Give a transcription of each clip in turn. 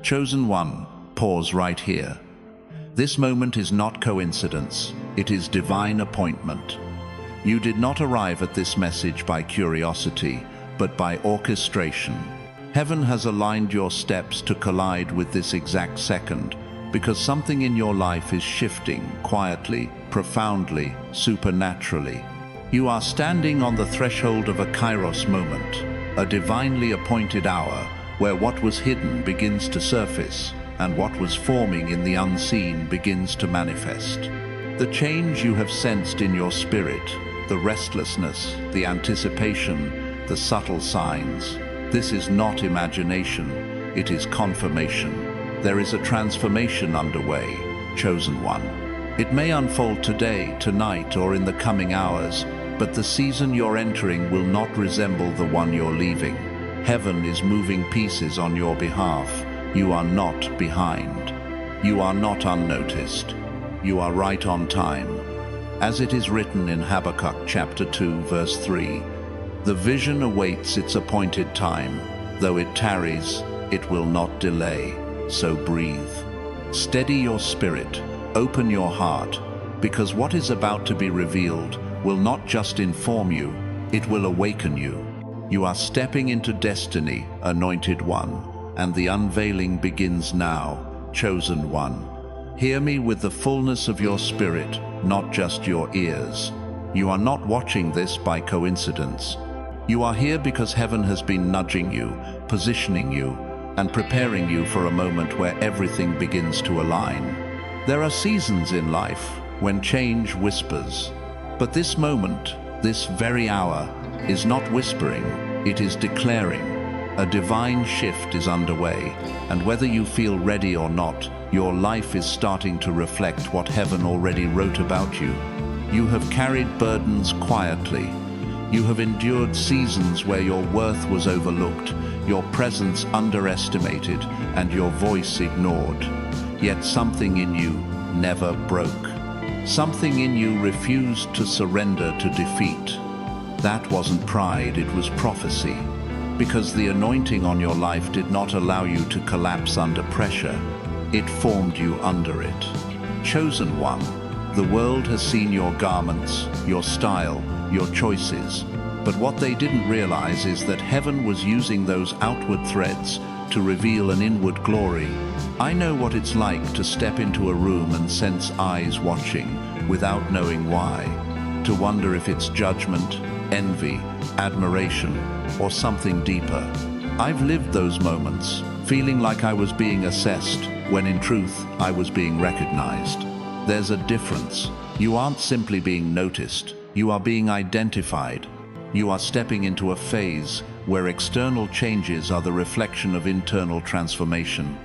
Chosen one, pause right here. This moment is not coincidence, it is divine appointment. You did not arrive at this message by curiosity, but by orchestration. Heaven has aligned your steps to collide with this exact second, because something in your life is shifting quietly, profoundly, supernaturally. You are standing on the threshold of a kairos moment, a divinely appointed hour where what was hidden begins to surface and what was forming in the unseen begins to manifest. The change you have sensed in your spirit, the restlessness, the anticipation, the subtle signs, this is not imagination, it is confirmation. There is a transformation underway, chosen one. It may unfold today, tonight, or in the coming hours, but the season you're entering will not resemble the one you're leaving. Heaven is moving pieces on your behalf. You are not behind. You are not unnoticed. You are right on time. As it is written in Habakkuk chapter 2, verse 3, the vision awaits its appointed time. Though it tarries, it will not delay. So breathe. Steady your spirit. Open your heart, because what is about to be revealed will not just inform you, it will awaken you. You are stepping into destiny, anointed one, and the unveiling begins now, chosen one. Hear me with the fullness of your spirit, not just your ears. You are not watching this by coincidence. You are here because heaven has been nudging you, positioning you, and preparing you for a moment where everything begins to align. There are seasons in life when change whispers, but this moment, this very hour, is not whispering, it is declaring. A divine shift is underway, and whether you feel ready or not, your life is starting to reflect what heaven already wrote about you. You have carried burdens quietly. You have endured seasons where your worth was overlooked, your presence underestimated, and your voice ignored. Yet something in you never broke. Something in you refused to surrender to defeat. That wasn't pride, it was prophecy. Because the anointing on your life did not allow you to collapse under pressure, it formed you under it. Chosen one, the world has seen your garments, your style, your choices, but what they didn't realize is that heaven was using those outward threads to reveal an inward glory. I know what it's like to step into a room and sense eyes watching without knowing why, to wonder if it's judgment, envy, admiration, or something deeper. I've lived those moments, feeling like I was being assessed, when in truth I was being recognized. There's a difference. You aren't simply being noticed, you are being identified. You are stepping into a phase where external changes are the reflection of internal transformation.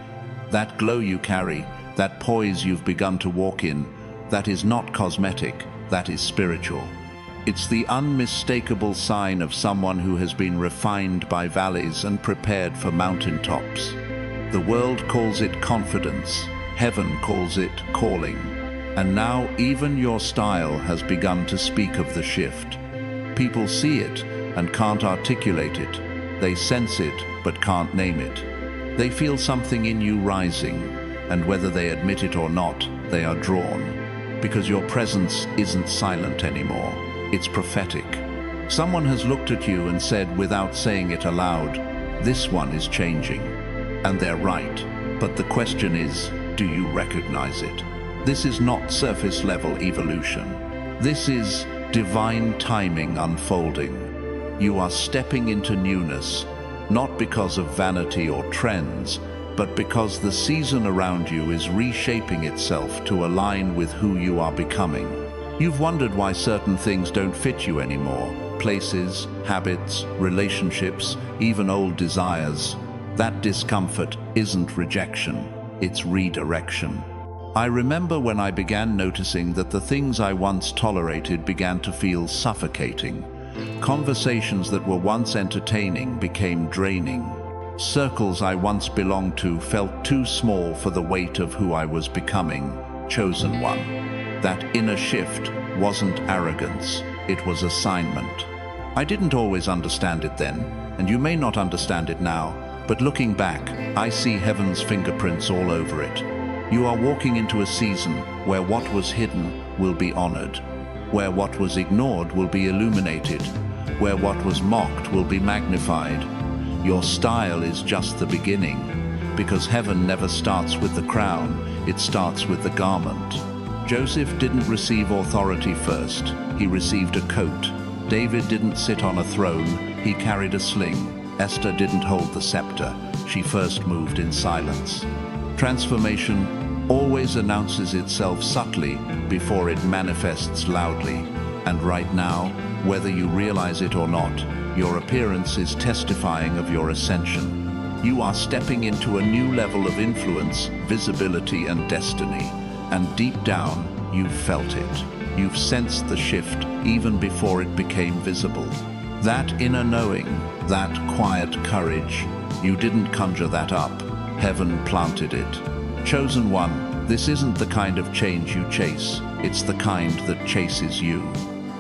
That glow you carry, that poise you've begun to walk in, that is not cosmetic, that is spiritual. It's the unmistakable sign of someone who has been refined by valleys and prepared for mountaintops. The world calls it confidence, heaven calls it calling. And now even your style has begun to speak of the shift. People see it and can't articulate it. They sense it but can't name it. They feel something in you rising, and whether they admit it or not, they are drawn. Because your presence isn't silent anymore, it's prophetic. Someone has looked at you and said without saying it aloud, this one is changing. And they're right, but the question is, do you recognize it? This is not surface-level evolution. This is divine timing unfolding. You are stepping into newness, not because of vanity or trends, but because the season around you is reshaping itself to align with who you are becoming. You've wondered why certain things don't fit you anymore. Places, habits, relationships, even old desires. That discomfort isn't rejection, it's redirection. I remember when I began noticing that the things I once tolerated began to feel suffocating. Conversations that were once entertaining became draining. Circles I once belonged to felt too small for the weight of who I was becoming, chosen one. That inner shift wasn't arrogance, it was assignment. I didn't always understand it then, and you may not understand it now, But looking back, I see heaven's fingerprints all over it. You are walking into a season where what was hidden will be honored, where what was ignored will be illuminated, where what was mocked will be magnified. Your style is just the beginning, because heaven never starts with the crown, it starts with the garment. Joseph didn't receive authority first, he received a coat. David didn't sit on a throne, he carried a sling. Esther didn't hold the scepter, she first moved in silence. Transformation always announces itself subtly before it manifests loudly. And right now, whether you realize it or not, your appearance is testifying of your ascension. You are stepping into a new level of influence, visibility, and destiny. And deep down, you've felt it. You've sensed the shift even before it became visible. That inner knowing, that quiet courage, you didn't conjure that up. Heaven planted it. Chosen one, this isn't the kind of change you chase. It's the kind that chases you.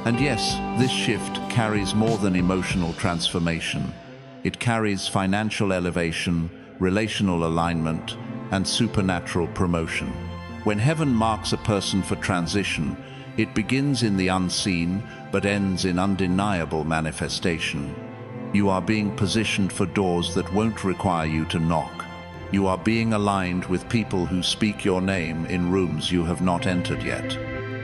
And yes, this shift carries more than emotional transformation. It carries financial elevation, relational alignment, and supernatural promotion. When heaven marks a person for transition, it begins in the unseen, but ends in undeniable manifestation. You are being positioned for doors that won't require you to knock. You are being aligned with people who speak your name in rooms you have not entered yet.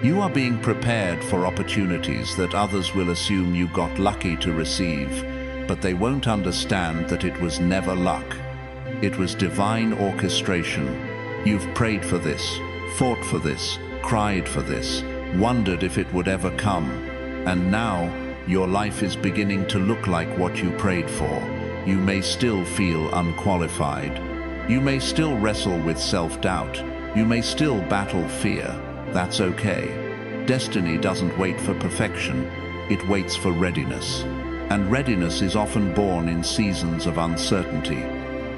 You are being prepared for opportunities that others will assume you got lucky to receive, but they won't understand that it was never luck. It was divine orchestration. You've prayed for this, fought for this, cried for this, wondered if it would ever come. And now, your life is beginning to look like what you prayed for. You may still feel unqualified. You may still wrestle with self-doubt. You may still battle fear. That's okay. Destiny doesn't wait for perfection. It waits for readiness. And readiness is often born in seasons of uncertainty.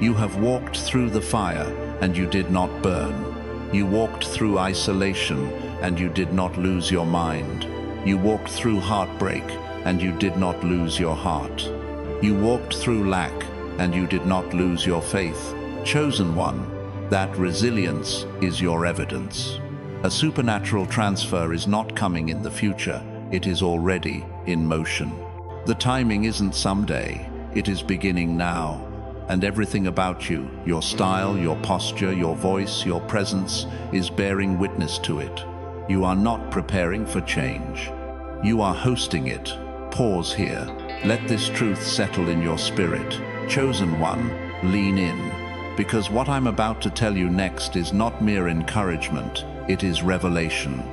You have walked through the fire, and you did not burn. You walked through isolation, and you did not lose your mind. You walked through heartbreak, and you did not lose your heart. You walked through lack, and you did not lose your faith. Chosen one, that resilience is your evidence. A supernatural transfer is not coming in the future, it is already in motion. The timing isn't someday, it is beginning now. And everything about you, your style, your posture, your voice, your presence, is bearing witness to it. You are not preparing for change. You are hosting it. Pause here. Let this truth settle in your spirit. Chosen one, lean in. Because what I'm about to tell you next is not mere encouragement, it is revelation.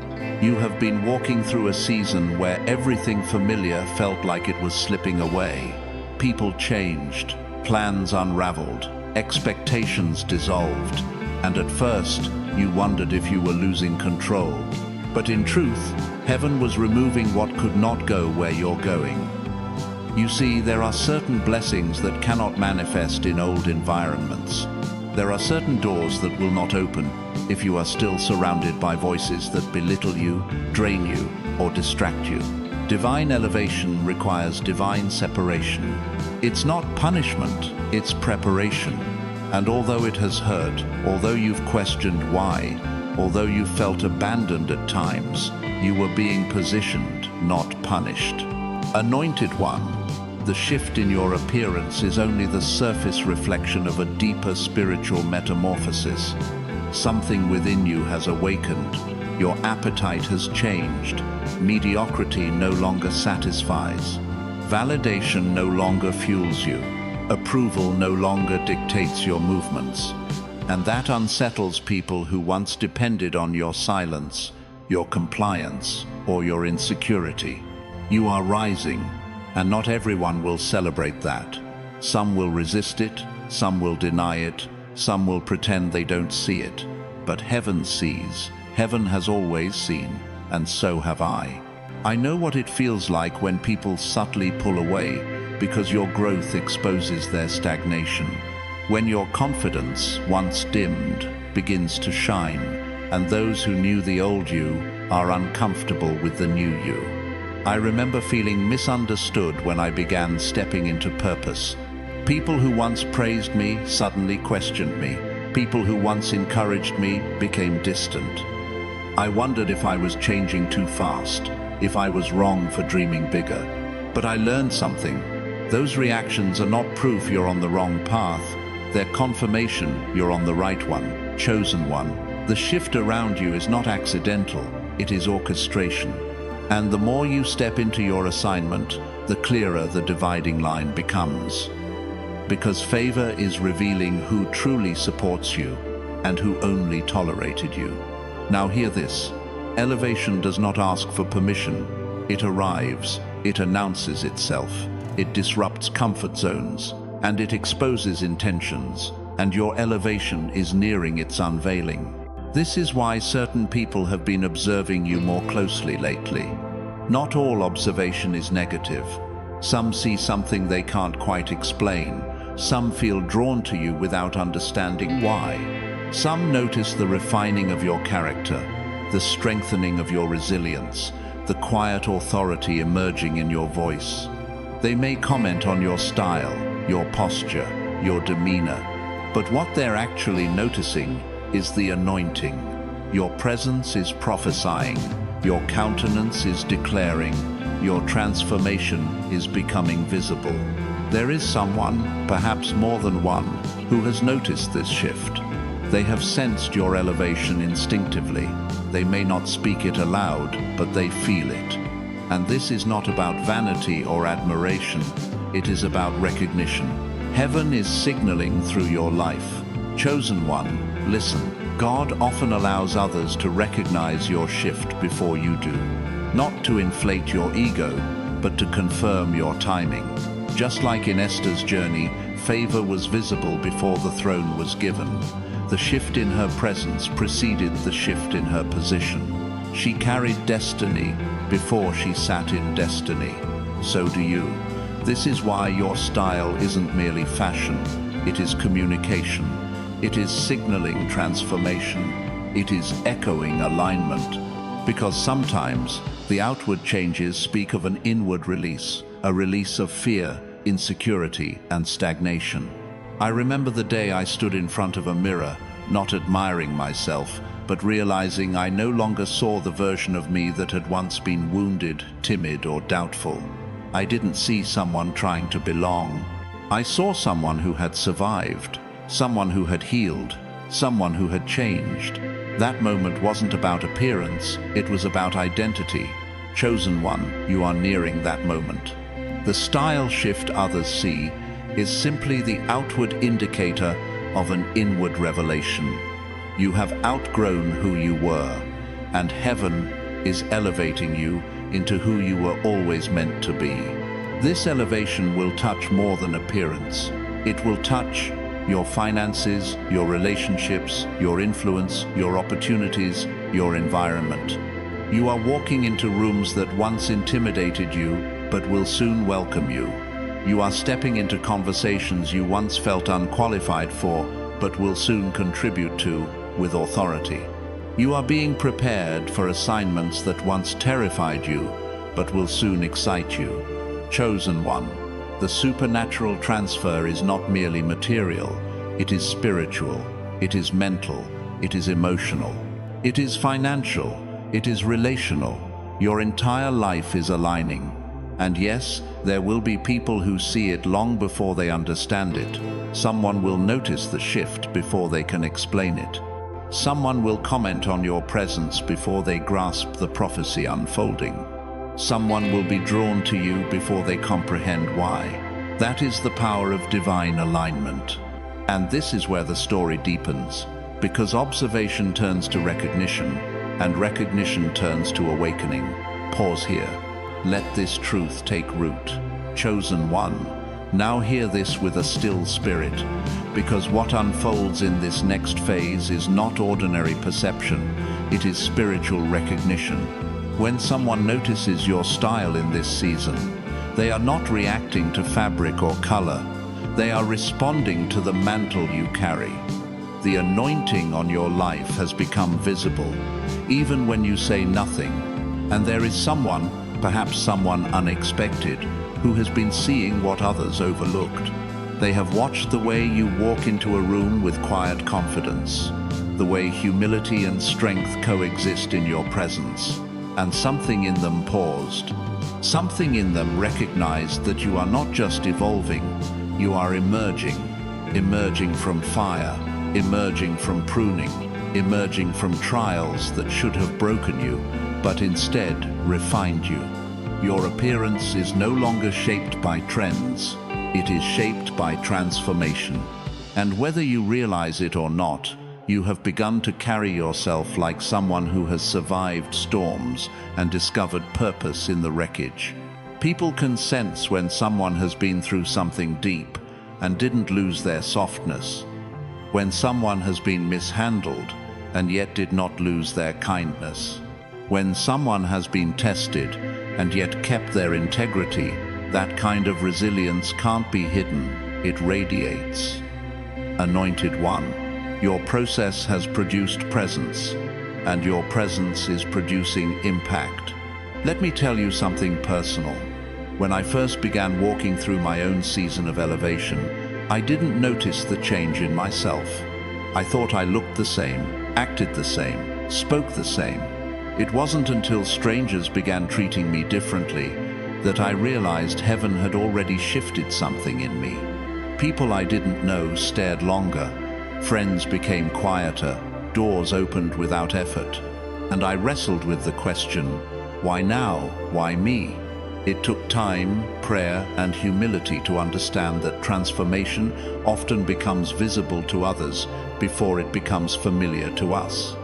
You have been walking through a season where everything familiar felt like it was slipping away. People changed. Plans unraveled, expectations dissolved, and at first you wondered if you were losing control. But in truth, heaven was removing what could not go where you're going. You see, there are certain blessings that cannot manifest in old environments. There are certain doors that will not open if you are still surrounded by voices that belittle you, drain you, or distract you. Divine elevation requires divine separation. It's not punishment, it's preparation. And although it has hurt, although you've questioned why, although you felt abandoned at times, you were being positioned, not punished. Anointed one, the shift in your appearance is only the surface reflection of a deeper spiritual metamorphosis. Something within you has awakened. Your appetite has changed. Mediocrity no longer satisfies. Validation no longer fuels you. Approval no longer dictates your movements. And that unsettles people who once depended on your silence, your compliance, or your insecurity. You are rising, and not everyone will celebrate that. Some will resist it, some will deny it, some will pretend they don't see it. But heaven sees. Heaven has always seen, and so have I. I know what it feels like when people subtly pull away because your growth exposes their stagnation. When your confidence, once dimmed, begins to shine, and those who knew the old you are uncomfortable with the new you. I remember feeling misunderstood when I began stepping into purpose. People who once praised me suddenly questioned me. People who once encouraged me became distant. I wondered if I was changing too fast, if I was wrong for dreaming bigger. But I learned something. Those reactions are not proof you're on the wrong path. They're confirmation you're on the right one, chosen one. The shift around you is not accidental, it is orchestration. And the more you step into your assignment, the clearer the dividing line becomes. Because favor is revealing who truly supports you and who only tolerated you. Now hear this. Elevation does not ask for permission. It arrives, it announces itself, it disrupts comfort zones, and it exposes intentions, and your elevation is nearing its unveiling. This is why certain people have been observing you more closely lately. Not all observation is negative. Some see something they can't quite explain. Some feel drawn to you without understanding why. Some notice the refining of your character, the strengthening of your resilience, the quiet authority emerging in your voice. They may comment on your style, your posture, your demeanor, but what they're actually noticing is the anointing. Your presence is prophesying, your countenance is declaring, your transformation is becoming visible. There is someone, perhaps more than one, who has noticed this shift. They have sensed your elevation instinctively. They may not speak it aloud, but they feel it. And this is not about vanity or admiration. It is about recognition. Heaven is signaling through your life. Chosen one, listen. God often allows others to recognize your shift before you do. Not to inflate your ego, but to confirm your timing. Just like in Esther's journey, favor was visible before the throne was given. The shift in her presence preceded the shift in her position. She carried destiny before she sat in destiny. So do you. This is why your style isn't merely fashion, it is communication. It is signaling transformation. It is echoing alignment. Because sometimes the outward changes speak of an inward release, a release of fear, insecurity, and stagnation. I remember the day I stood in front of a mirror, not admiring myself, but realizing I no longer saw the version of me that had once been wounded, timid, or doubtful. I didn't see someone trying to belong. I saw someone who had survived, someone who had healed, someone who had changed. That moment wasn't about appearance, it was about identity. Chosen one, you are nearing that moment. The style shift others see is simply the outward indicator of an inward revelation. You have outgrown who you were, and heaven is elevating you into who you were always meant to be. This elevation will touch more than appearance. It will touch your finances, your relationships, your influence, your opportunities, your environment. You are walking into rooms that once intimidated you, but will soon welcome you. You are stepping into conversations you once felt unqualified for, but will soon contribute to with authority. You are being prepared for assignments that once terrified you, but will soon excite you. Chosen one, the supernatural transfer is not merely material, it is spiritual, it is mental, it is emotional, it is financial, it is relational. Your entire life is aligning. And yes, there will be people who see it long before they understand it. Someone will notice the shift before they can explain it. Someone will comment on your presence before they grasp the prophecy unfolding. Someone will be drawn to you before they comprehend why. That is the power of divine alignment. And this is where the story deepens, because observation turns to recognition, and recognition turns to awakening. Pause here. Let this truth take root. Chosen one, now hear this with a still spirit, because what unfolds in this next phase is not ordinary perception, it is spiritual recognition. When someone notices your style in this season, they are not reacting to fabric or color, they are responding to the mantle you carry. The anointing on your life has become visible, even when you say nothing, and there is someone, perhaps someone unexpected, who has been seeing what others overlooked. They have watched the way you walk into a room with quiet confidence, the way humility and strength coexist in your presence, and something in them paused. Something in them recognized that you are not just evolving, you are emerging. Emerging from fire, emerging from pruning, emerging from trials that should have broken you, but instead refined you. Your appearance is no longer shaped by trends, it is shaped by transformation. And whether you realize it or not, you have begun to carry yourself like someone who has survived storms and discovered purpose in the wreckage. People can sense when someone has been through something deep and didn't lose their softness, when someone has been mishandled and yet did not lose their kindness, when someone has been tested and yet kept their integrity. That kind of resilience can't be hidden, it radiates. Anointed One, your process has produced presence, and your presence is producing impact. Let me tell you something personal. When I first began walking through my own season of elevation, I didn't notice the change in myself. I thought I looked the same, acted the same, spoke the same. It wasn't until strangers began treating me differently that I realized heaven had already shifted something in me. People I didn't know stared longer, friends became quieter, doors opened without effort, and I wrestled with the question, why now? Why me? It took time, prayer, and humility to understand that transformation often becomes visible to others before it becomes familiar to us.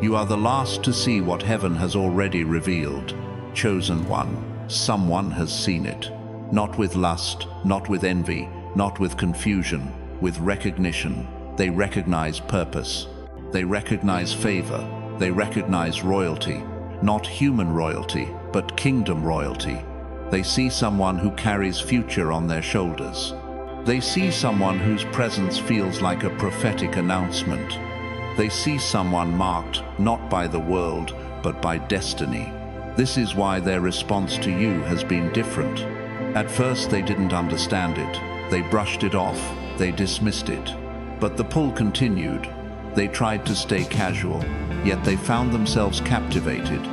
You are the last to see what heaven has already revealed. Chosen one, someone has seen it. Not with lust, not with envy, not with confusion, with recognition. They recognize purpose. They recognize favor. They recognize royalty. Not human royalty, but kingdom royalty. They see someone who carries future on their shoulders. They see someone whose presence feels like a prophetic announcement. They see someone marked not by the world, but by destiny. This is why their response to you has been different. At first they didn't understand it. They brushed it off. They dismissed it. But the pull continued. They tried to stay casual, yet they found themselves captivated.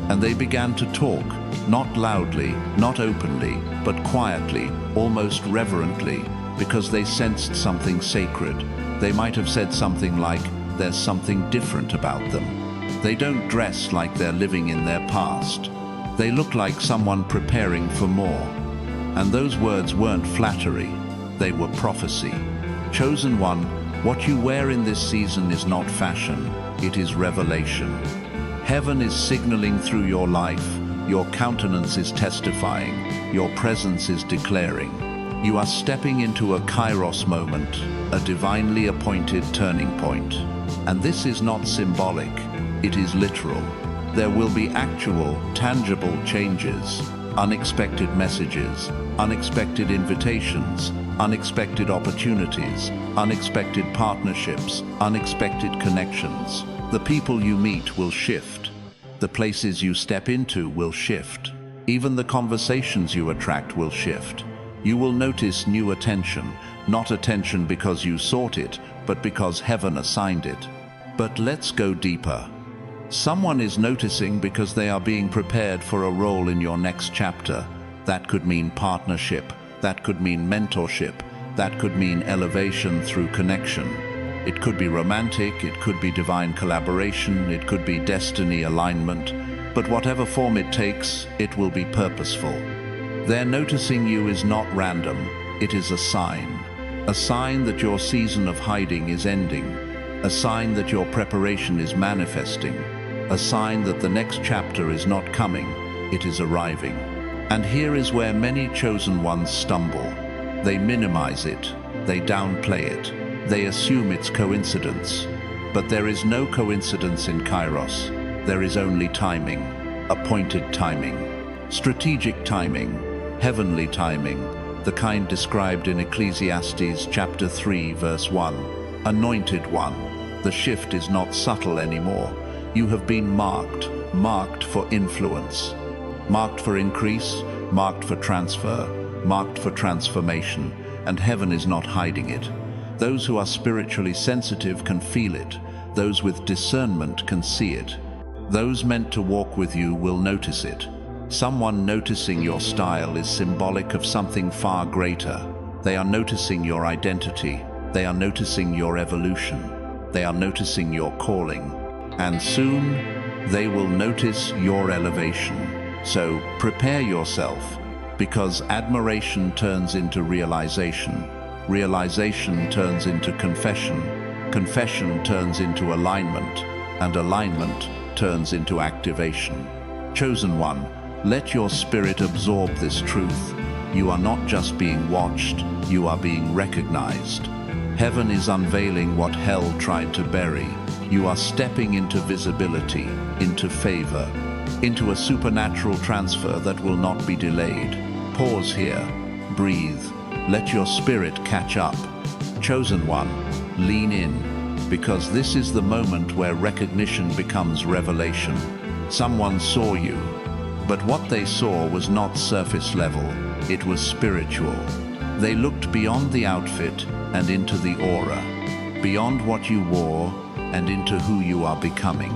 And they began to talk, not loudly, not openly, but quietly, almost reverently, because they sensed something sacred. They might have said something like, "There's something different about them." They don't dress like they're living in their past. They look like someone preparing for more. And those words weren't flattery, they were prophecy. Chosen one, what you wear in this season is not fashion, it is revelation. Heaven is signaling through your life, your countenance is testifying, your presence is declaring. You are stepping into a kairos moment, a divinely appointed turning point. And this is not symbolic, it is literal. There will be actual, tangible changes, unexpected messages, unexpected invitations, unexpected opportunities, unexpected partnerships, unexpected connections. The people you meet will shift. The places you step into will shift. Even the conversations you attract will shift. You will notice new attention, not attention because you sought it, but because heaven assigned it. But let's go deeper. Someone is noticing because they are being prepared for a role in your next chapter. That could mean partnership, that could mean mentorship, that could mean elevation through connection. It could be romantic, it could be divine collaboration, it could be destiny alignment, but whatever form it takes, it will be purposeful. Their noticing you is not random, it is a sign that your season of hiding is ending, a sign that your preparation is manifesting, a sign that the next chapter is not coming, it is arriving. And here is where many chosen ones stumble. They minimize it, they downplay it, they assume it's coincidence. But there is no coincidence in kairos. There is only timing, appointed timing, strategic timing, heavenly timing, the kind described in Ecclesiastes chapter 3 verse 1. Anointed one, the shift is not subtle anymore. You have been marked for influence, marked for increase, marked for transfer, marked for transformation. and heaven is not hiding it. Those who are spiritually sensitive can feel it. Those with discernment can see it. Those meant to walk with you will notice it. Someone noticing your style is symbolic of something far greater. They are noticing your identity. They are noticing your evolution. They are noticing your calling. And soon, they will notice your elevation. So prepare yourself, because admiration turns into realization. Realization turns into confession. Confession turns into alignment. And alignment turns into activation. Chosen one, let your spirit absorb this truth. You are not just being watched, you are being recognized. Heaven is unveiling what hell tried to bury. You are stepping into visibility, into favor, into a supernatural transfer that will not be delayed. Pause here, breathe, let your spirit catch up. Chosen one, lean in, because this is the moment where recognition becomes revelation. Someone saw you, but what they saw was not surface level, it was spiritual. They looked beyond the outfit and into the aura, beyond what you wore and into who you are becoming.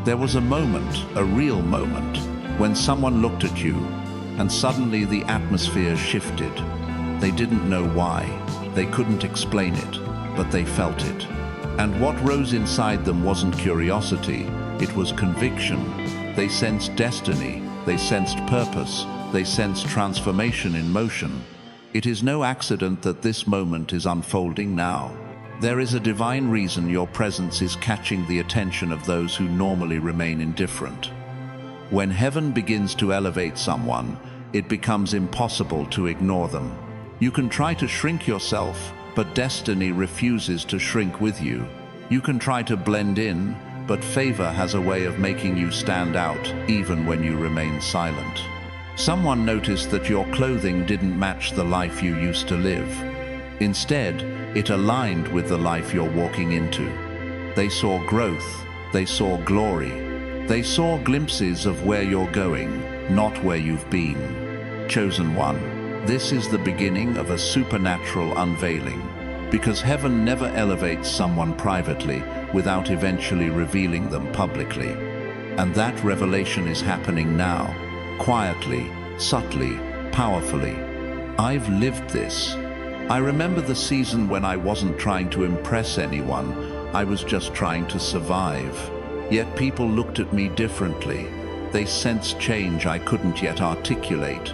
There was a moment, a real moment, when someone looked at you and suddenly the atmosphere shifted. They didn't know why, they couldn't explain it, but they felt it. And what rose inside them wasn't curiosity, it was conviction. They sensed destiny, they sensed purpose, they sensed transformation in motion. It is no accident that this moment is unfolding now. There is a divine reason your presence is catching the attention of those who normally remain indifferent. When heaven begins to elevate someone, it becomes impossible to ignore them. You can try to shrink yourself, but destiny refuses to shrink with you. You can try to blend in, but favor has a way of making you stand out, even when you remain silent. Someone noticed that your clothing didn't match the life you used to live. Instead, it aligned with the life you're walking into. They saw growth, they saw glory, they saw glimpses of where you're going, not where you've been. Chosen one, this is the beginning of a supernatural unveiling, because heaven never elevates someone privately without eventually revealing them publicly. And that revelation is happening now, quietly, subtly, powerfully. I've lived this. I remember the season when I wasn't trying to impress anyone, I was just trying to survive. Yet people looked at me differently. They sensed change I couldn't yet articulate.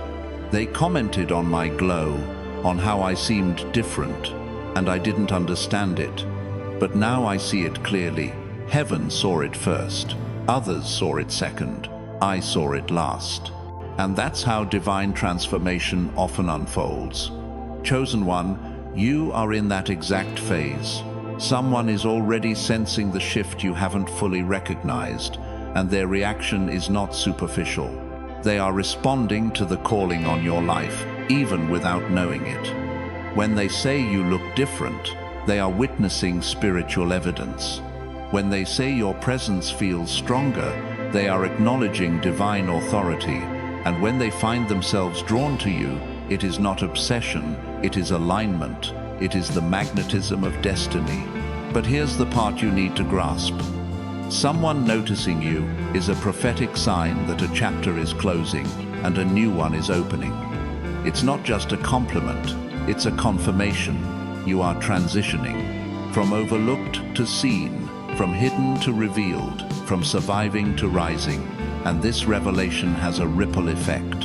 They commented on my glow, on how I seemed different, and I didn't understand it. But now I see it clearly. Heaven saw it first, others saw it second, I saw it last. And that's how divine transformation often unfolds. Chosen one, you are in that exact phase. Someone is already sensing the shift you haven't fully recognized, and their reaction is not superficial. They are responding to the calling on your life, even without knowing it. When they say you look different, they are witnessing spiritual evidence. When they say your presence feels stronger, they are acknowledging divine authority. And when they find themselves drawn to you, it is not obsession, it is alignment. It is the magnetism of destiny. But here's the part you need to grasp. Someone noticing you is a prophetic sign that a chapter is closing and a new one is opening. It's not just a compliment, it's a confirmation. You are transitioning from overlooked to seen, from hidden to revealed, from surviving to rising, and this revelation has a ripple effect.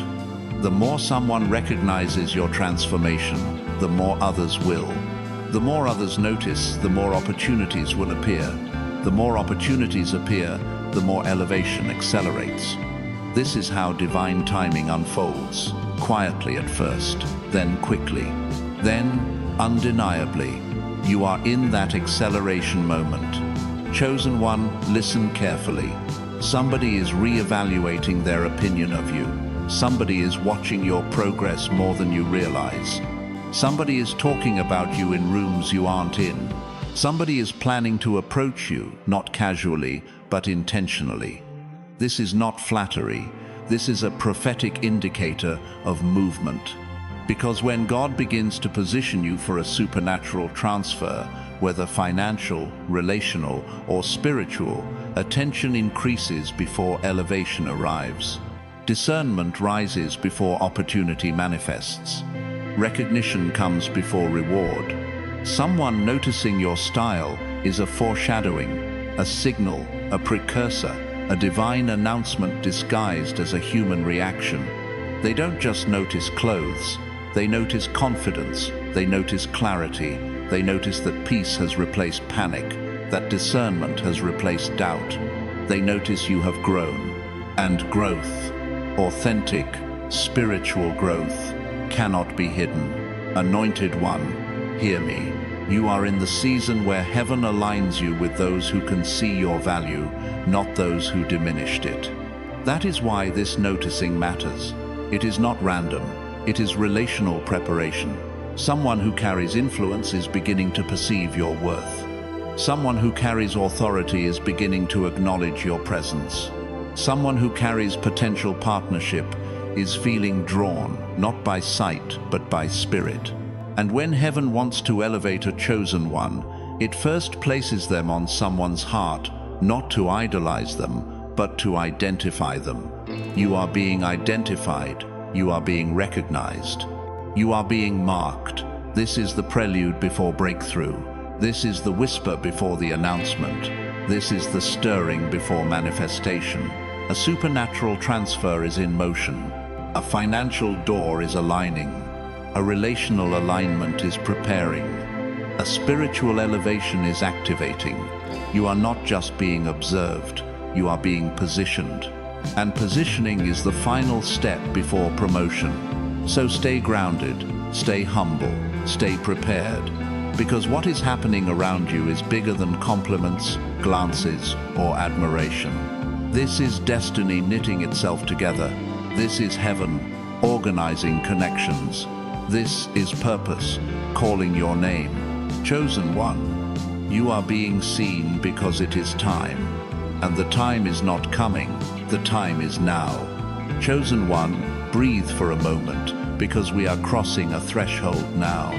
The more someone recognizes your transformation, the more others will. The more others notice, the more opportunities will appear. The more opportunities appear, the more elevation accelerates. This is how divine timing unfolds, quietly at first, then quickly, then undeniably. You are in that acceleration moment. Chosen one, listen carefully. Somebody is re-evaluating their opinion of you. Somebody is watching your progress more than you realize. Somebody is talking about you in rooms you aren't in. Somebody is planning to approach you, not casually, but intentionally. This is not flattery. This is a prophetic indicator of movement. Because when God begins to position you for a supernatural transfer, whether financial, relational, or spiritual, attention increases before elevation arrives. Discernment rises before opportunity manifests. Recognition comes before reward. Someone noticing your style is a foreshadowing, a signal, a precursor, a divine announcement disguised as a human reaction. They don't just notice clothes, they notice confidence, they notice clarity, they notice that peace has replaced panic, that discernment has replaced doubt. They notice you have grown. And growth, authentic, spiritual growth, cannot be hidden. Anointed one, hear me. You are in the season where heaven aligns you with those who can see your value, not those who diminished it. That is why this noticing matters. It is not random. It is relational preparation. Someone who carries influence is beginning to perceive your worth. Someone who carries authority is beginning to acknowledge your presence. Someone who carries potential partnership is feeling drawn, not by sight, but by spirit. And when heaven wants to elevate a chosen one, it first places them on someone's heart, not to idolize them, but to identify them. You are being identified. You are being recognized. You are being marked. This is the prelude before breakthrough. This is the whisper before the announcement. This is the stirring before manifestation. A supernatural transfer is in motion. A financial door is aligning. A relational alignment is preparing. A spiritual elevation is activating. You are not just being observed, you are being positioned. And positioning is the final step before promotion. So stay grounded, stay humble, stay prepared. Because what is happening around you is bigger than compliments, glances, or admiration. This is destiny knitting itself together. This is heaven organizing connections. This is purpose calling your name. Chosen one, you are being seen because it is time. And the time is not coming, the time is now. Chosen one, breathe for a moment because we are crossing a threshold now.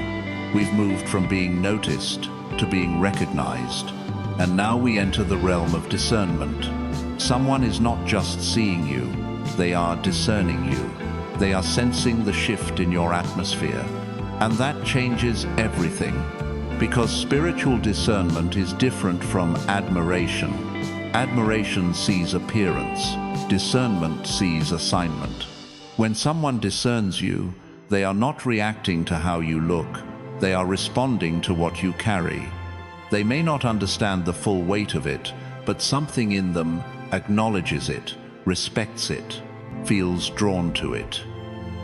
We've moved from being noticed to being recognized. And now we enter the realm of discernment. Someone is not just seeing you, they are discerning you. They are sensing the shift in your atmosphere. And that changes everything. Because spiritual discernment is different from admiration. Admiration sees appearance. Discernment sees assignment. When someone discerns you, they are not reacting to how you look. They are responding to what you carry. They may not understand the full weight of it, but something in them acknowledges it, respects it, feels drawn to it.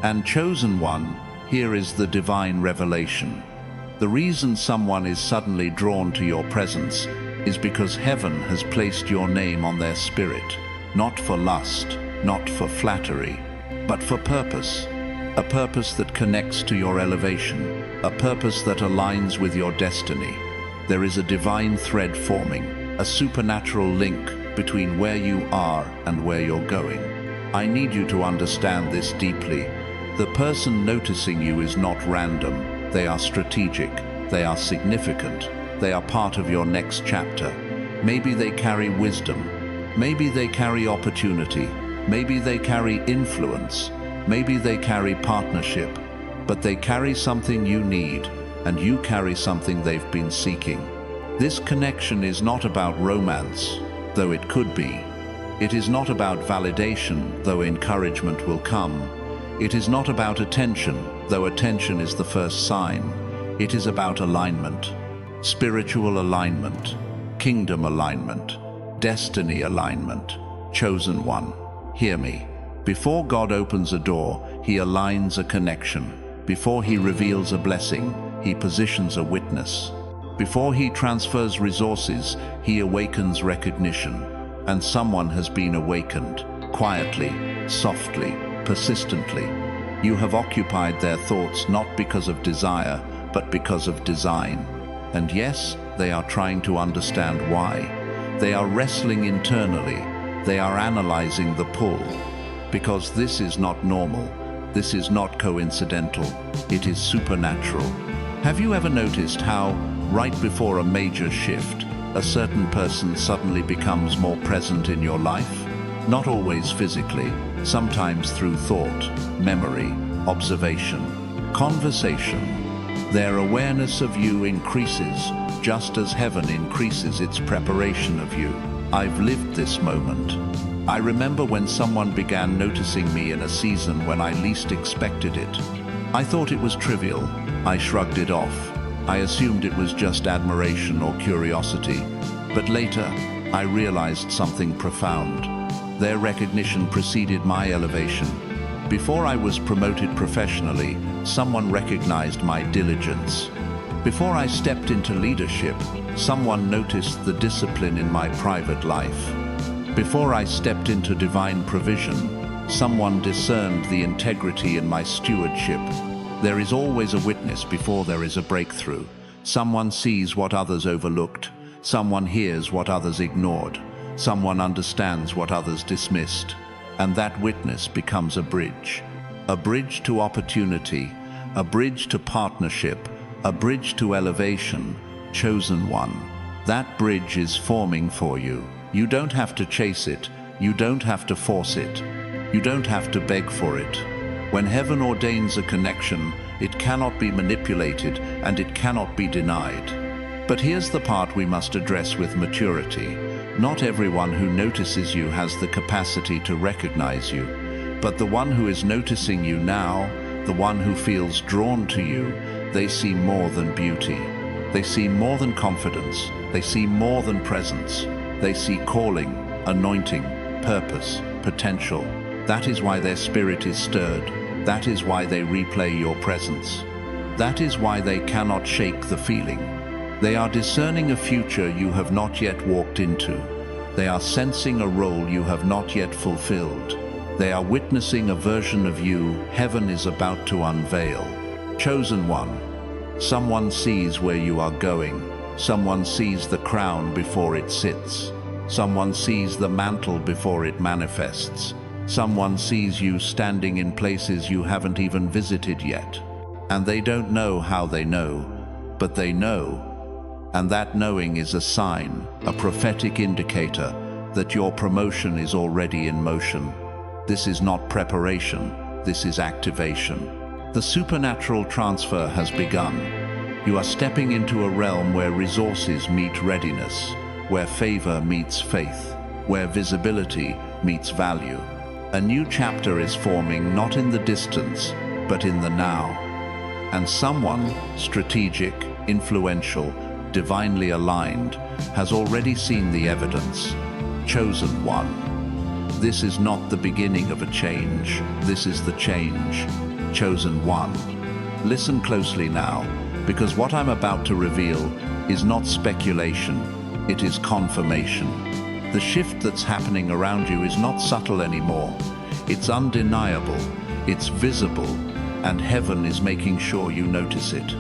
And chosen one, here is the divine revelation. The reason someone is suddenly drawn to your presence is because heaven has placed your name on their spirit, not for lust, not for flattery, but for purpose. A purpose that connects to your elevation, a purpose that aligns with your destiny. There is a divine thread forming, a supernatural link between where you are and where you're going. I need you to understand this deeply. The person noticing you is not random. They are strategic. They are significant. They are part of your next chapter. Maybe they carry wisdom. Maybe they carry opportunity. Maybe they carry influence. Maybe they carry partnership. But they carry something you need, and you carry something they've been seeking. This connection is not about romance, though it could be. It is not about validation, though encouragement will come. It is not about attention, though attention is the first sign. It is about alignment. Spiritual alignment, kingdom alignment, destiny alignment. Chosen one, hear me. Before God opens a door, He aligns a connection. Before He reveals a blessing, He positions a witness. Before He transfers resources, He awakens recognition. And someone has been awakened, quietly, softly, persistently. You have occupied their thoughts not because of desire, but because of design. And yes, they are trying to understand why. They are wrestling internally. They are analyzing the pull. Because this is not normal. This is not coincidental, it is supernatural. Have you ever noticed how, right before a major shift, a certain person suddenly becomes more present in your life? Not always physically, sometimes through thought, memory, observation, conversation. Their awareness of you increases, just as heaven increases its preparation of you. I've lived this moment. I remember when someone began noticing me in a season when I least expected it. I thought it was trivial. I shrugged it off. I assumed it was just admiration or curiosity. But later, I realized something profound. Their recognition preceded my elevation. Before I was promoted professionally, someone recognized my diligence. Before I stepped into leadership, someone noticed the discipline in my private life. Before I stepped into divine provision, someone discerned the integrity in my stewardship. There is always a witness before there is a breakthrough. Someone sees what others overlooked. Someone hears what others ignored. Someone understands what others dismissed. And that witness becomes a bridge. A bridge to opportunity, a bridge to partnership, a bridge to elevation. Chosen one. That bridge is forming for you. You don't have to chase it. You don't have to force it. You don't have to beg for it. When heaven ordains a connection, it cannot be manipulated and it cannot be denied. But here's the part we must address with maturity. Not everyone who notices you has the capacity to recognize you, but the one who is noticing you now, the one who feels drawn to you, they see more than beauty. They see more than confidence. They see more than presence. They see calling, anointing, purpose, potential. That is why their spirit is stirred. That is why they replay your presence. That is why they cannot shake the feeling. They are discerning a future you have not yet walked into. They are sensing a role you have not yet fulfilled. They are witnessing a version of you heaven is about to unveil. Chosen one. Someone sees where you are going. Someone sees the crown before it sits. Someone sees the mantle before it manifests. Someone sees you standing in places you haven't even visited yet. And they don't know how they know, but they know. And that knowing is a sign, a prophetic indicator, that your promotion is already in motion. This is not preparation, this is activation. The supernatural transfer has begun. You are stepping into a realm where resources meet readiness, where favor meets faith, where visibility meets value. A new chapter is forming not in the distance, but in the now. And someone, strategic, influential, divinely aligned, has already seen the evidence. Chosen one. This is not the beginning of a change. This is the change. Chosen one. Listen closely now, because what I'm about to reveal is not speculation, it is confirmation. The shift that's happening around you is not subtle anymore. It's undeniable, it's visible, and heaven is making sure you notice it.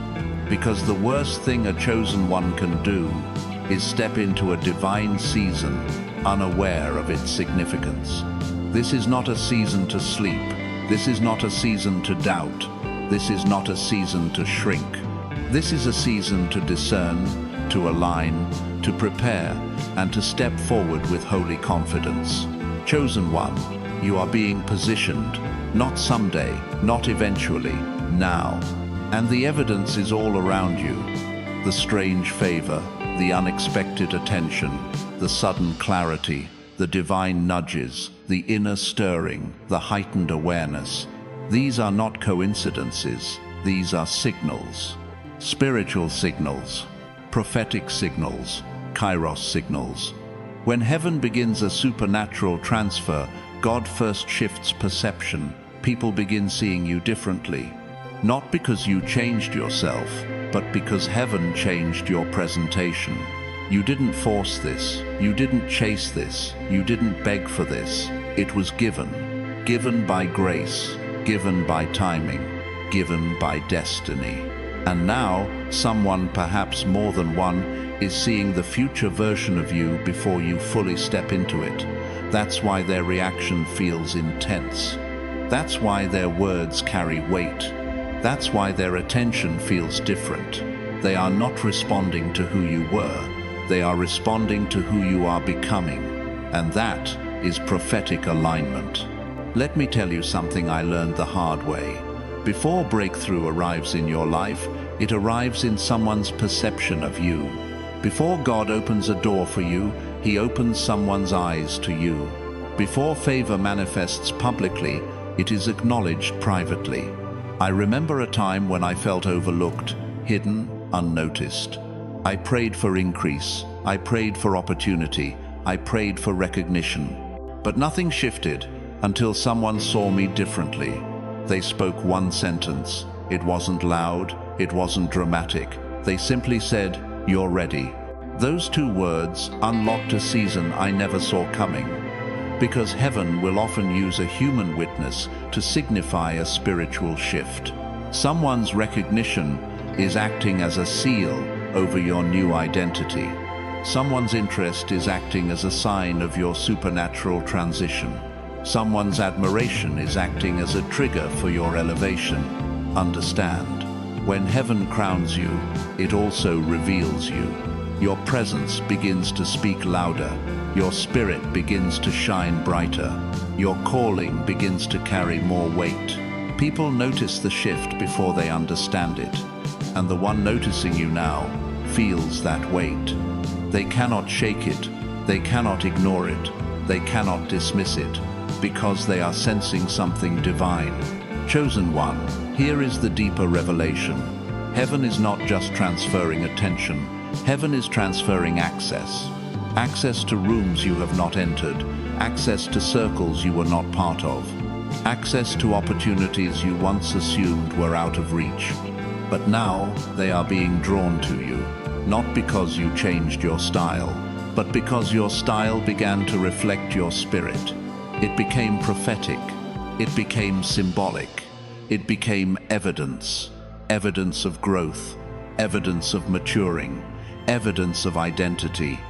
Because the worst thing a chosen one can do is step into a divine season unaware of its significance. This is not a season to sleep. This is not a season to doubt. This is not a season to shrink. This is a season to discern, to align, to prepare, and to step forward with holy confidence. Chosen one, you are being positioned, not someday, not eventually, now. And the evidence is all around you. The strange favor, the unexpected attention, the sudden clarity, the divine nudges, the inner stirring, the heightened awareness. These are not coincidences, these are signals. Spiritual signals, prophetic signals, kairos signals. When heaven begins a supernatural transfer, God first shifts perception. People begin seeing you differently. Not because you changed yourself, but because heaven changed your presentation. You didn't force this, you didn't chase this, you didn't beg for this. It was given. Given by grace, given by timing, given by destiny. And now, someone, perhaps more than one, is seeing the future version of you before you fully step into it. That's why their reaction feels intense. That's why their words carry weight. That's why their attention feels different. They are not responding to who you were. They are responding to who you are becoming. And that is prophetic alignment. Let me tell you something I learned the hard way. Before breakthrough arrives in your life, it arrives in someone's perception of you. Before God opens a door for you, He opens someone's eyes to you. Before favor manifests publicly, it is acknowledged privately. I remember a time when I felt overlooked, hidden, unnoticed. I prayed for increase. I prayed for opportunity. I prayed for recognition. But nothing shifted until someone saw me differently. They spoke one sentence. It wasn't loud. It wasn't dramatic. They simply said, "You're ready." Those two words unlocked a season I never saw coming. Because heaven will often use a human witness to signify a spiritual shift. Someone's recognition is acting as a seal over your new identity. Someone's interest is acting as a sign of your supernatural transition. Someone's admiration is acting as a trigger for your elevation. Understand, when heaven crowns you, it also reveals you. Your presence begins to speak louder. Your spirit begins to shine brighter. Your calling begins to carry more weight. People notice the shift before they understand it. And the one noticing you now feels that weight. They cannot shake it. They cannot ignore it. They cannot dismiss it, because they are sensing something divine. Chosen one, here is the deeper revelation. Heaven is not just transferring attention. Heaven is transferring access. Access to rooms you have not entered. Access to circles you were not part of. Access to opportunities you once assumed were out of reach. But now they are being drawn to you, not because you changed your style, but because your style began to reflect your spirit. It became prophetic. It became symbolic. It became evidence. Evidence of growth. Evidence of maturing. Evidence of identity.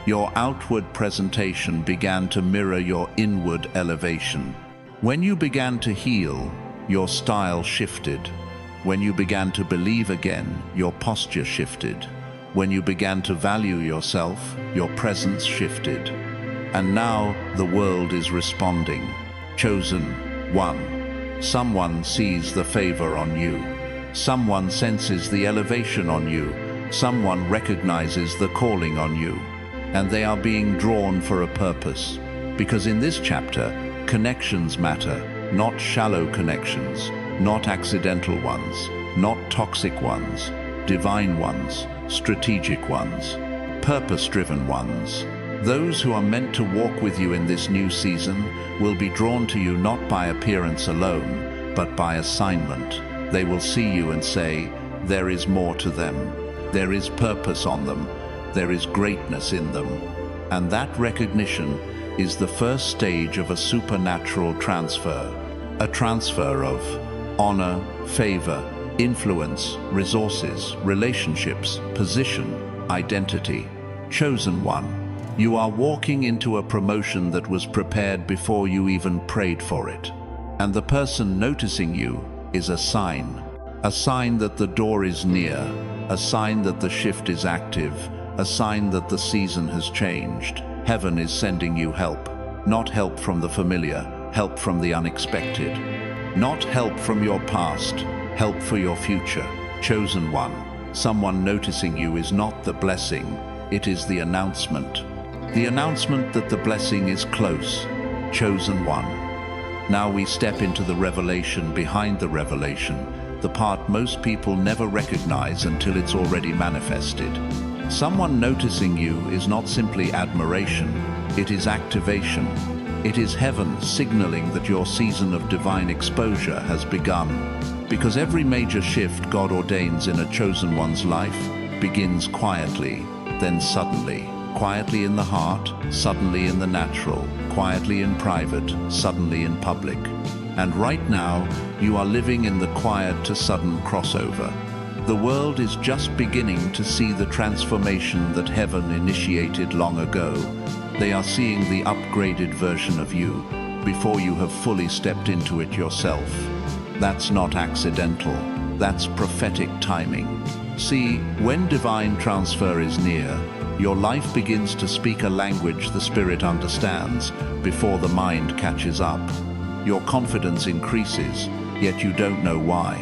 Your outward presentation began to mirror your inward elevation. When you began to heal, your style shifted. When you began to believe again, your posture shifted. When you began to value yourself, your presence shifted. And now the world is responding. Chosen one. Someone sees the favor on you. Someone senses the elevation on you. Someone recognizes the calling on you. And they are being drawn for a purpose. Because in this chapter, connections matter, not shallow connections, not accidental ones, not toxic ones, divine ones, strategic ones, purpose-driven ones. Those who are meant to walk with you in this new season will be drawn to you not by appearance alone, but by assignment. They will see you and say, there is more to them. There is purpose on them. There is greatness in them. And that recognition is the first stage of a supernatural transfer. A transfer of honor, favor, influence, resources, relationships, position, identity. Chosen one. You are walking into a promotion that was prepared before you even prayed for it. And the person noticing you is a sign that the door is near, a sign that the shift is active, a sign that the season has changed. Heaven is sending you help, not help from the familiar, help from the unexpected. Not help from your past, help for your future. Chosen one. Someone noticing you is not the blessing, it is the announcement. The announcement that the blessing is close. Chosen one. Now we step into the revelation behind the revelation, the part most people never recognize until it's already manifested. Someone noticing you is not simply admiration, it is activation. It is heaven signaling that your season of divine exposure has begun. Because every major shift God ordains in a chosen one's life begins quietly, then suddenly. Quietly in the heart, suddenly in the natural. Quietly in private, suddenly in public. And right now, you are living in the quiet to sudden crossover. The world is just beginning to see the transformation that heaven initiated long ago. They are seeing the upgraded version of you, before you have fully stepped into it yourself. That's not accidental. That's prophetic timing. See, when divine transfer is near, your life begins to speak a language the Spirit understands before the mind catches up. Your confidence increases, yet you don't know why.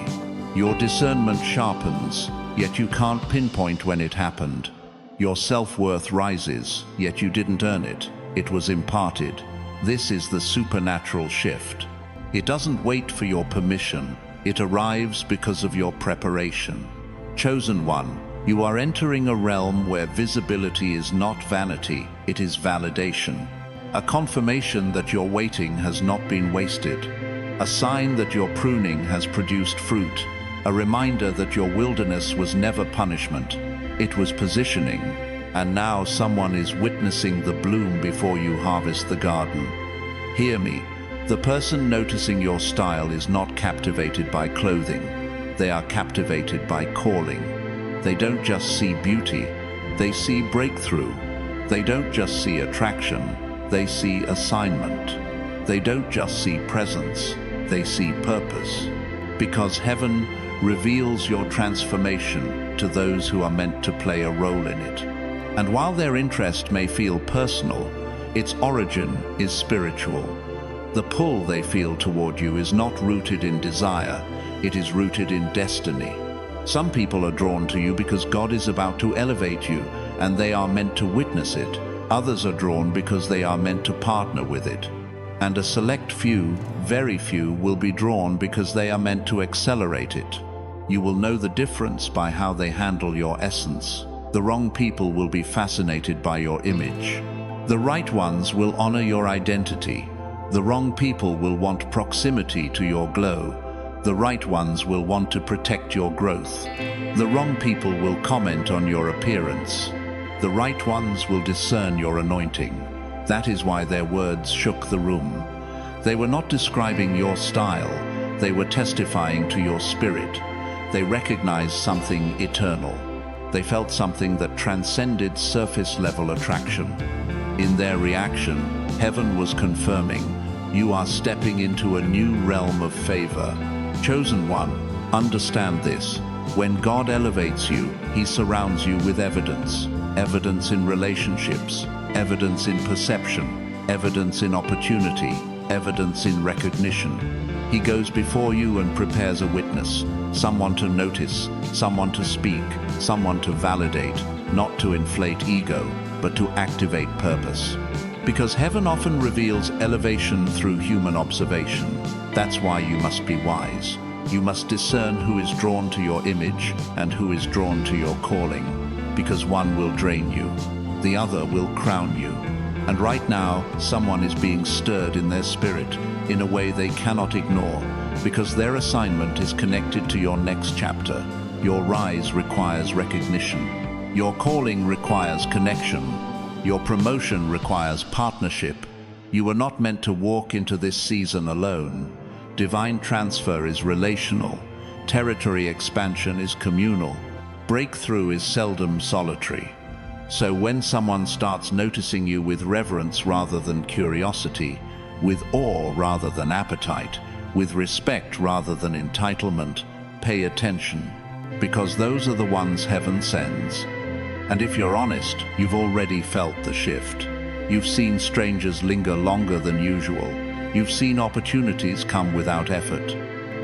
Your discernment sharpens, yet you can't pinpoint when it happened. Your self-worth rises, yet you didn't earn it. It was imparted. This is the supernatural shift. It doesn't wait for your permission. It arrives because of your preparation. Chosen one, you are entering a realm where visibility is not vanity, it is validation. A confirmation that your waiting has not been wasted. A sign that your pruning has produced fruit. A reminder that your wilderness was never punishment. It was positioning. And now someone is witnessing the bloom before you harvest the garden. Hear me. The person noticing your style is not captivated by clothing. They are captivated by calling. They don't just see beauty, they see breakthrough. They don't just see attraction, they see assignment. They don't just see presence, they see purpose. Because heaven reveals your transformation to those who are meant to play a role in it. And while their interest may feel personal, its origin is spiritual. The pull they feel toward you is not rooted in desire, it is rooted in destiny. Some people are drawn to you because God is about to elevate you, and they are meant to witness it. Others are drawn because they are meant to partner with it. And a select few, very few, will be drawn because they are meant to accelerate it. You will know the difference by how they handle your essence. The wrong people will be fascinated by your image. The right ones will honor your identity. The wrong people will want proximity to your glow. The right ones will want to protect your growth. The wrong people will comment on your appearance. The right ones will discern your anointing. That is why their words shook the room. They were not describing your style, they were testifying to your spirit. They recognized something eternal. They felt something that transcended surface-level attraction. In their reaction, heaven was confirming, you are stepping into a new realm of favor. Chosen one, understand this. When God elevates you, He surrounds you with evidence. Evidence in relationships, evidence in perception, evidence in opportunity, evidence in recognition. He goes before you and prepares a witness, someone to notice, someone to speak, someone to validate, not to inflate ego, but to activate purpose. Because heaven often reveals elevation through human observation. That's why you must be wise. You must discern who is drawn to your image and who is drawn to your calling. Because one will drain you, the other will crown you. And right now, someone is being stirred in their spirit in a way they cannot ignore, because their assignment is connected to your next chapter. Your rise requires recognition. Your calling requires connection. Your promotion requires partnership. You were not meant to walk into this season alone. Divine transfer is relational. Territory expansion is communal. Breakthrough is seldom solitary. So when someone starts noticing you with reverence rather than curiosity, with awe rather than appetite, with respect rather than entitlement, pay attention, because those are the ones heaven sends. And if you're honest, you've already felt the shift. You've seen strangers linger longer than usual. You've seen opportunities come without effort.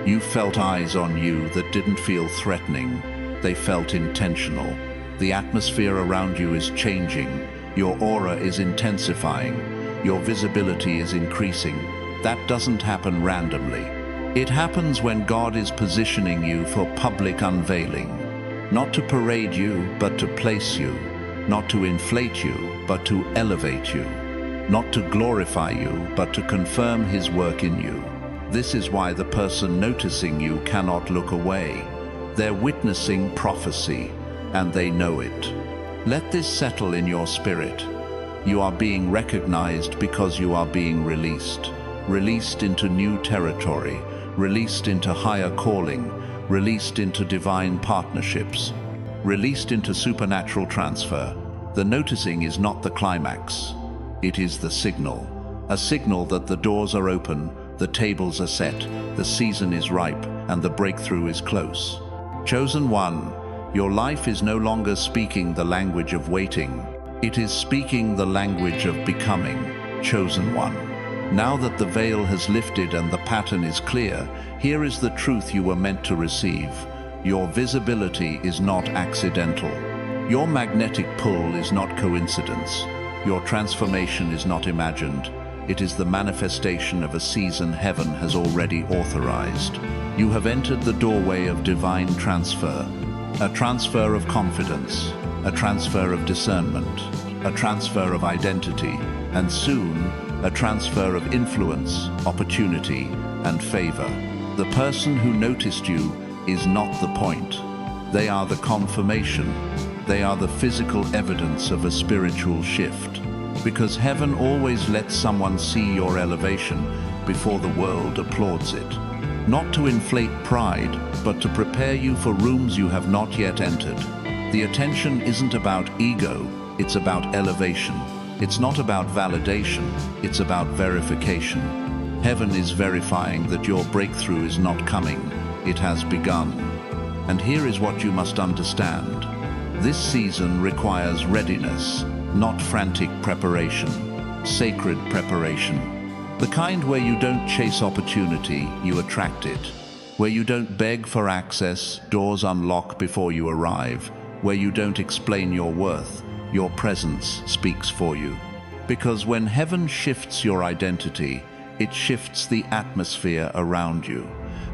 You've felt eyes on you that didn't feel threatening. They felt intentional. The atmosphere around you is changing. Your aura is intensifying. Your visibility is increasing. That doesn't happen randomly. It happens when God is positioning you for public unveiling. Not to parade you, but to place you. Not to inflate you, but to elevate you. Not to glorify you, but to confirm His work in you. This is why the person noticing you cannot look away. They're witnessing prophecy, and they know it. Let this settle in your spirit. You are being recognized because you are being released. Released into new territory, released into higher calling, released into divine partnerships, released into supernatural transfer. The noticing is not the climax. It is the signal. a signal that the doors are open, the tables are set, the season is ripe, and the breakthrough is close. Chosen one, your life is no longer speaking the language of waiting. It is speaking the language of becoming. Chosen one. Now that the veil has lifted and the pattern is clear, here is the truth you were meant to receive. Your visibility is not accidental. Your magnetic pull is not coincidence. Your transformation is not imagined. It is the manifestation of a season heaven has already authorized. You have entered the doorway of divine transfer, a transfer of confidence, a transfer of discernment, a transfer of identity, and soon, a transfer of influence, opportunity, and favor. The person who noticed you is not the point. They are the confirmation. They are the physical evidence of a spiritual shift. Because heaven always lets someone see your elevation before the world applauds it. Not to inflate pride, but to prepare you for rooms you have not yet entered. The attention isn't about ego, it's about elevation. It's not about validation, it's about verification. Heaven is verifying that your breakthrough is not coming, it has begun. And here is what you must understand. This season requires readiness, not frantic preparation, sacred preparation. The kind where you don't chase opportunity, you attract it. Where you don't beg for access, doors unlock before you arrive. Where you don't explain your worth, your presence speaks for you. Because when heaven shifts your identity, it shifts the atmosphere around you.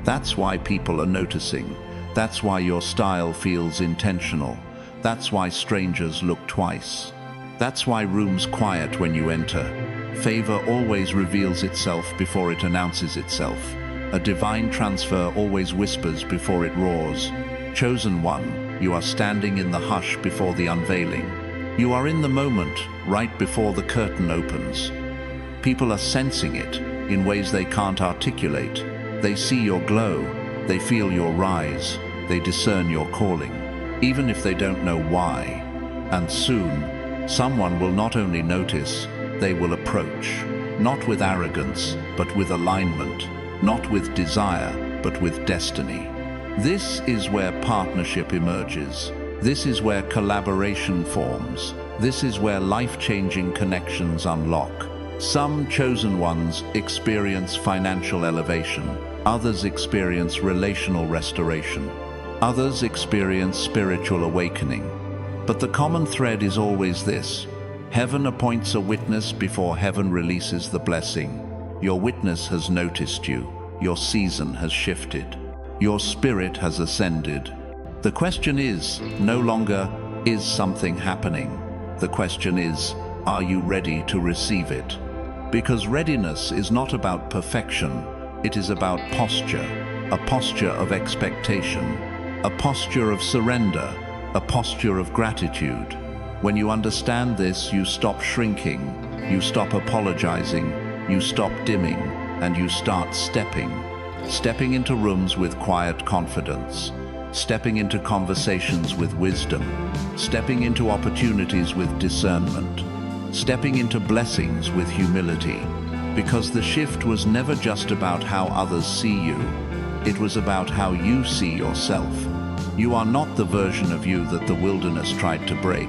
That's why people are noticing. That's why your style feels intentional. That's why strangers look twice. That's why rooms quiet when you enter. Favor always reveals itself before it announces itself. A divine transfer always whispers before it roars. Chosen one, you are standing in the hush before the unveiling. You are in the moment, right before the curtain opens. People are sensing it in ways they can't articulate. They see your glow, they feel your rise, they discern your calling, even if they don't know why. And soon, someone will not only notice, they will approach, not with arrogance, but with alignment, not with desire, but with destiny. This is where partnership emerges. This is where collaboration forms. This is where life-changing connections unlock. Some chosen ones experience financial elevation. Others experience relational restoration. Others experience spiritual awakening. But the common thread is always this: heaven appoints a witness before heaven releases the blessing. Your witness has noticed you. Your season has shifted. Your spirit has ascended. The question is no longer, is something happening? The question is, are you ready to receive it? Because readiness is not about perfection, it is about posture, a posture of expectation, a posture of surrender, a posture of gratitude. When you understand this, you stop shrinking, you stop apologizing, you stop dimming, and you start stepping into rooms with quiet confidence, stepping into conversations with wisdom, stepping into opportunities with discernment, stepping into blessings with humility. Because the shift was never just about how others see you, it was about how you see yourself. You are not the version of you that the wilderness tried to break.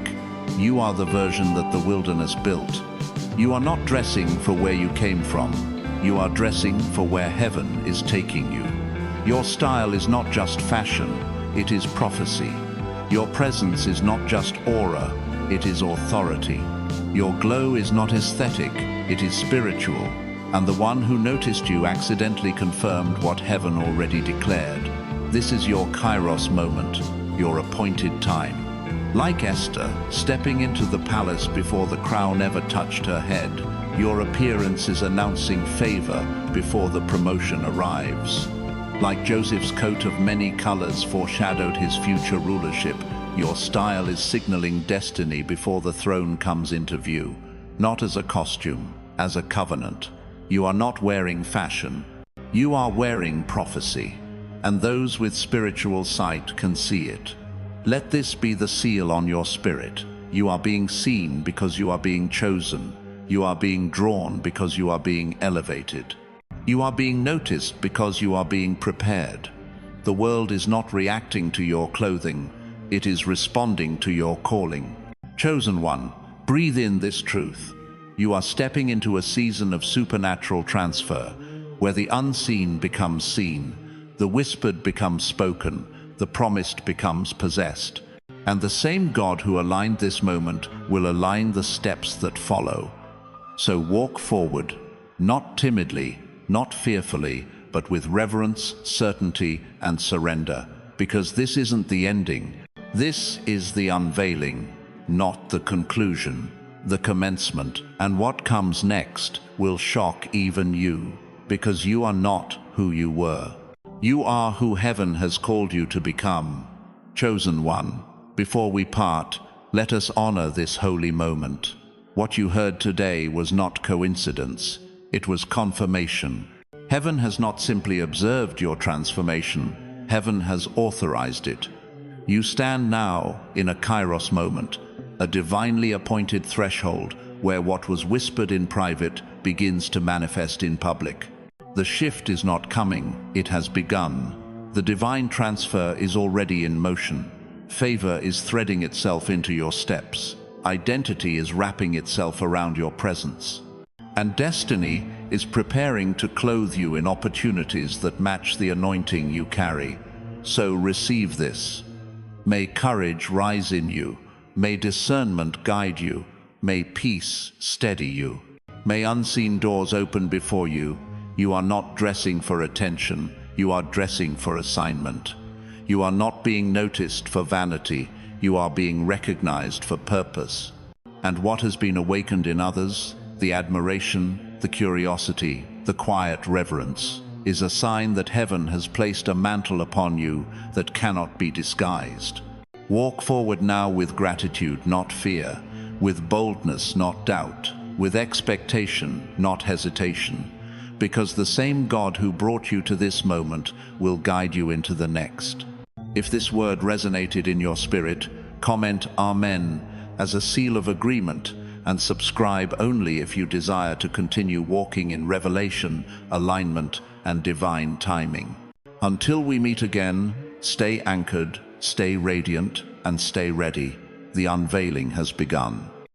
You are the version that the wilderness built. You are not dressing for where you came from. You are dressing for where heaven is taking you. Your style is not just fashion, it is prophecy. Your presence is not just aura, it is authority. Your glow is not aesthetic, it is spiritual. And the one who noticed you accidentally confirmed what heaven already declared. This is your kairos moment, your appointed time. Like Esther, stepping into the palace before the crown ever touched her head, your appearance is announcing favor before the promotion arrives. Like Joseph's coat of many colors foreshadowed his future rulership, your style is signaling destiny before the throne comes into view. Not as a costume, as a covenant. You are not wearing fashion. You are wearing prophecy. And those with spiritual sight can see it. Let this be the seal on your spirit. You are being seen because you are being chosen. You are being drawn because you are being elevated. You are being noticed because you are being prepared. The world is not reacting to your clothing, it is responding to your calling. Chosen one, breathe in this truth. You are stepping into a season of supernatural transfer, where the unseen becomes seen, the whispered becomes spoken, the promised becomes possessed. And the same God who aligned this moment will align the steps that follow. So walk forward, not timidly, not fearfully, but with reverence, certainty, and surrender, because this isn't the ending. This is the unveiling, not the conclusion, the commencement. And what comes next will shock even you, because you are not who you were. You are who heaven has called you to become. Chosen one, before we part, let us honor this holy moment. What you heard today was not coincidence, it was confirmation. Heaven has not simply observed your transformation, heaven has authorized it. You stand now in a kairos moment, a divinely appointed threshold where what was whispered in private begins to manifest in public. The shift is not coming, it has begun. The divine transfer is already in motion. Favor is threading itself into your steps. Identity is wrapping itself around your presence. And destiny is preparing to clothe you in opportunities that match the anointing you carry. So receive this. May courage rise in you. May discernment guide you. May peace steady you. May unseen doors open before you. You are not dressing for attention. You are dressing for assignment. You are not being noticed for vanity. You are being recognized for purpose. And what has been awakened in others, the admiration, the curiosity, the quiet reverence, is a sign that heaven has placed a mantle upon you that cannot be disguised. Walk forward now with gratitude, not fear, with boldness, not doubt, with expectation, not hesitation, because the same God who brought you to this moment will guide you into the next. If this word resonated in your spirit, comment Amen as a seal of agreement, and subscribe only if you desire to continue walking in revelation, alignment, and divine timing. Until we meet again, stay anchored, stay radiant, and stay ready. The unveiling has begun.